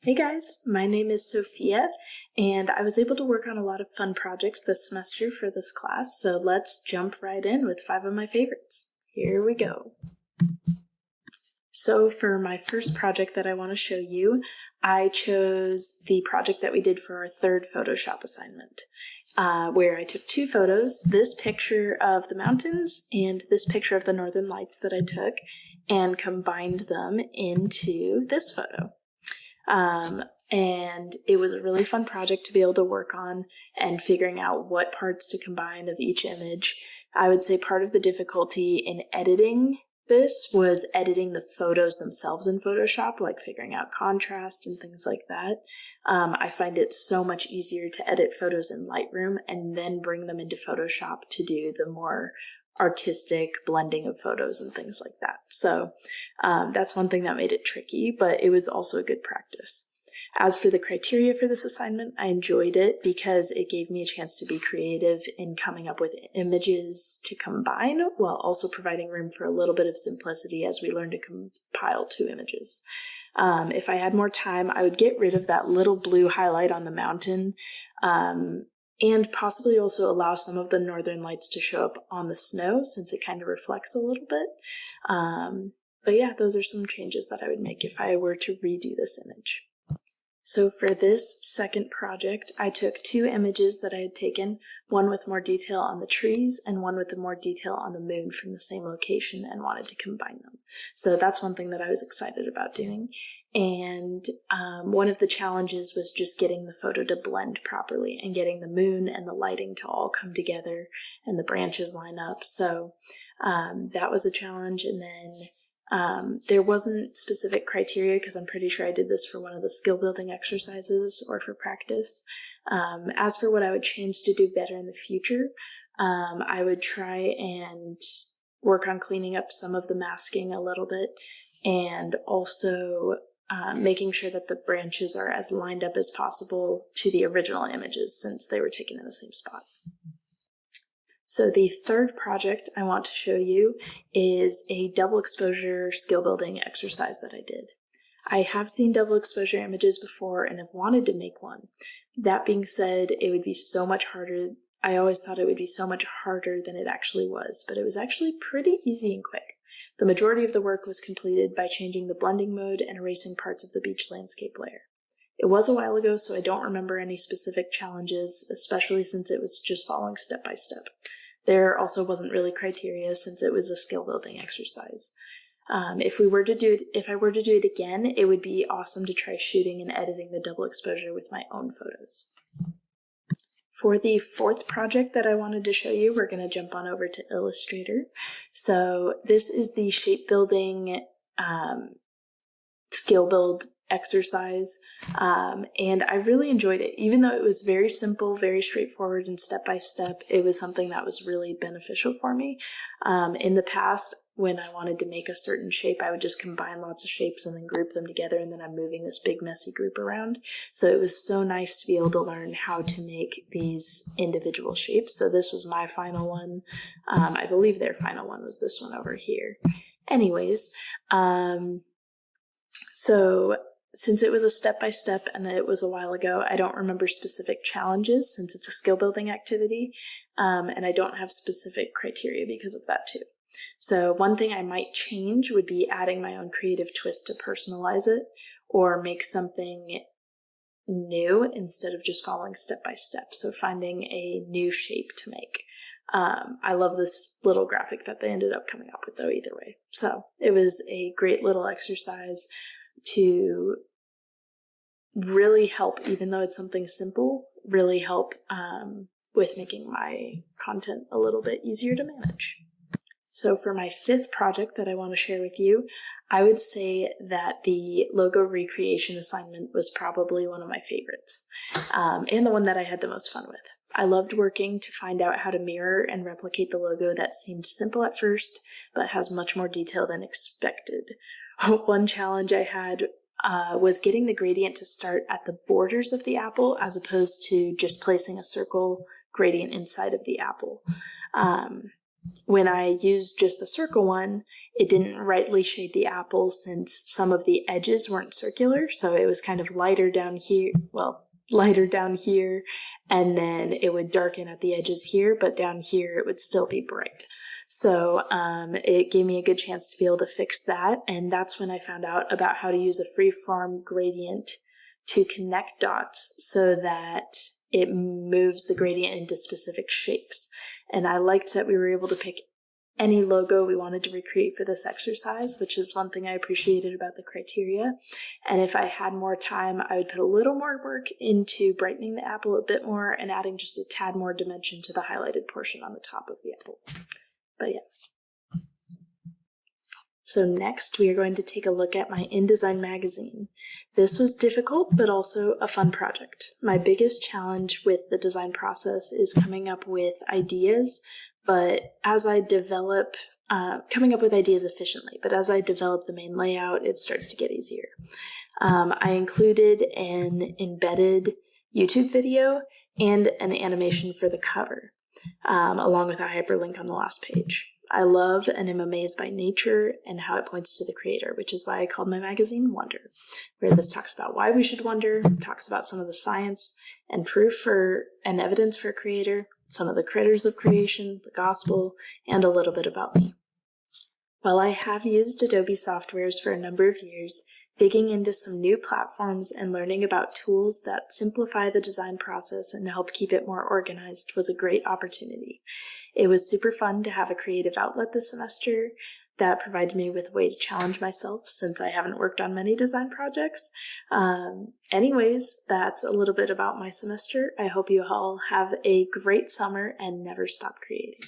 Hey guys, my name is Sophia, and I was able to work on a lot of fun projects this semester for this class, so let's jump right in with 5 of my favorites. Here we go. So for my first project that I want to show you, I chose the project that we did for our third Photoshop assignment, where I took 2 photos, this picture of the mountains and this picture of the northern lights that I took, and combined them into this photo. And it was a really fun project to be able to work on and figuring out what parts to combine of each image. I would say part of the difficulty in editing this was editing the photos themselves in Photoshop, like figuring out contrast and things like that. I find it so much easier to edit photos in Lightroom and then bring them into Photoshop to do the more artistic blending of photos and things like that. So that's one thing that made it tricky, but it was also a good practice. As for the criteria for this assignment, I enjoyed it because it gave me a chance to be creative in coming up with images to combine while also providing room for a little bit of simplicity as we learn to compile 2 images. If I had more time, I would get rid of that little blue highlight on the mountain, and possibly also allow some of the northern lights to show up on the snow since it kind of reflects a little bit. But yeah, those are some changes that I would make if I were to redo this image. So for this second project, I took 2 images that I had taken, one with more detail on the trees and one with more detail on the moon from the same location, and wanted to combine them. So that's one thing that I was excited about doing. And one of the challenges was just getting the photo to blend properly and getting the moon and the lighting to all come together and the branches line up. So that was a challenge. And then there wasn't specific criteria because I'm pretty sure I did this for one of the skill building exercises or for practice. As for what I would change to do better in the future, I would try and work on cleaning up some of the masking a little bit, and also making sure that the branches are as lined up as possible to the original images since they were taken in the same spot. So the third project I want to show you is a double exposure skill building exercise that I did. I have seen double exposure images before and have wanted to make one. That being said, it would be so much harder. I always thought it would be so much harder than it actually was, but it was actually pretty easy and quick. The majority of the work was completed by changing the blending mode and erasing parts of the beach landscape layer. It was a while ago, so I don't remember any specific challenges, especially since it was just following step by step. There also wasn't really criteria since it was a skill building exercise. If I were to do it again, it would be awesome to try shooting and editing the double exposure with my own photos. For the fourth project that I wanted to show you, we're going to jump on over to Illustrator. So this is the shape building skill build exercise, and I really enjoyed it. Even though it was very simple, very straightforward, and step-by-step, it was something that was really beneficial for me. In the past, when I wanted to make a certain shape, I would just combine lots of shapes and then group them together, and then I'm moving this big messy group around. So it was so nice to be able to learn how to make these individual shapes. So this was my final one. I believe their final one was this one over here. Anyways, so since it was a step-by-step and it was a while ago, I don't remember specific challenges since it's a skill building activity, and I don't have specific criteria because of that too. So one thing I might change would be adding my own creative twist to personalize it or make something new instead of just following step-by-step. So finding a new shape to make. I love this little graphic that they ended up coming up with though either way. So it was a great little exercise to really help, even though it's something simple, really help with making my content a little bit easier to manage. So for my 5th project that I want to share with you, I would say that the logo recreation assignment was probably one of my favorites, and the one that I had the most fun with. I loved working to find out how to mirror and replicate the logo that seemed simple at first, but has much more detail than expected. One challenge I had was getting the gradient to start at the borders of the apple as opposed to just placing a circle gradient inside of the apple. When I used just the circle one, it didn't rightly shade the apple since some of the edges weren't circular, so it was kind of lighter down here, and then it would darken at the edges here, but down here it would still be bright. So it gave me a good chance to be able to fix that, and that's when I found out about how to use a freeform gradient to connect dots so that it moves the gradient into specific shapes. And I liked that we were able to pick any logo we wanted to recreate for this exercise, which is one thing I appreciated about the criteria. And if I had more time, I would put a little more work into brightening the apple a bit more and adding just a tad more dimension to the highlighted portion on the top of the apple. But yeah. So next we are going to take a look at my InDesign magazine. This was difficult, but also a fun project. My biggest challenge with the design process is coming up with ideas, but as I develop, coming up with ideas efficiently, but as I develop the main layout, it starts to get easier. I included an embedded YouTube video and an animation for the cover, along with a hyperlink on the last page. I love and am amazed by nature and how it points to the creator, which is why I called my magazine Wonder, where this talks about why we should wonder, talks about some of the science and proof and evidence for a creator, some of the critters of creation, the gospel, and a little bit about me. While I have used Adobe softwares for a number of years, digging into some new platforms and learning about tools that simplify the design process and help keep it more organized was a great opportunity. It was super fun to have a creative outlet this semester that provided me with a way to challenge myself since I haven't worked on many design projects. Anyways, that's a little bit about my semester. I hope you all have a great summer and never stop creating.